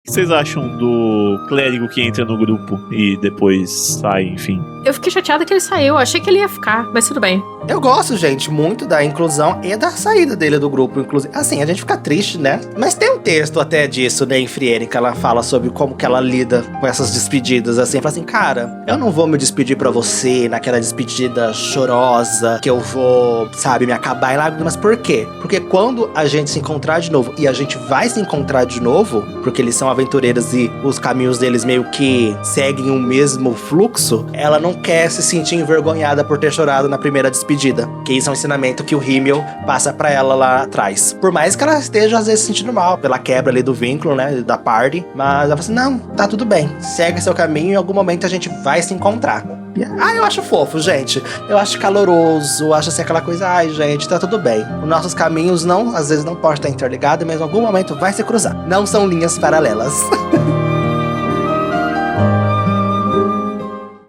que vocês acham do clérigo que entra no grupo e depois sai, enfim? Eu fiquei chateada que ele saiu. Achei que ele ia ficar, mas tudo bem. Eu gosto, gente, muito da inclusão e da saída dele do grupo, inclusive. Assim, a gente fica triste, né? Mas tem um texto até disso, né, em Friere, que ela fala sobre como que ela lida com essas despedidas, assim. Fala assim, cara, eu não vou me despedir pra você naquela despedida chorosa, que eu vou, sabe, me acabar em lágrimas. Por quê? Porque quando a gente se encontrar de novo, e a gente vai se encontrar de novo, porque eles são aventureiros e os caminhos deles meio que seguem o mesmo fluxo, ela não quer se sentir envergonhada por ter chorado na primeira despedida. Que isso é um ensinamento que o Himmel passa pra ela lá atrás. Por mais que ela esteja, às vezes, se sentindo mal pela quebra ali do vínculo, né, da party. Mas ela fala assim, não, tá tudo bem. Segue seu caminho e em algum momento a gente vai se encontrar. Eu acho fofo, gente. Eu acho caloroso, eu acho assim aquela coisa, ai, gente, tá tudo bem. Os nossos caminhos não, às vezes não podem estar interligados, mas em algum momento vai se cruzar. Não são linhas paralelas.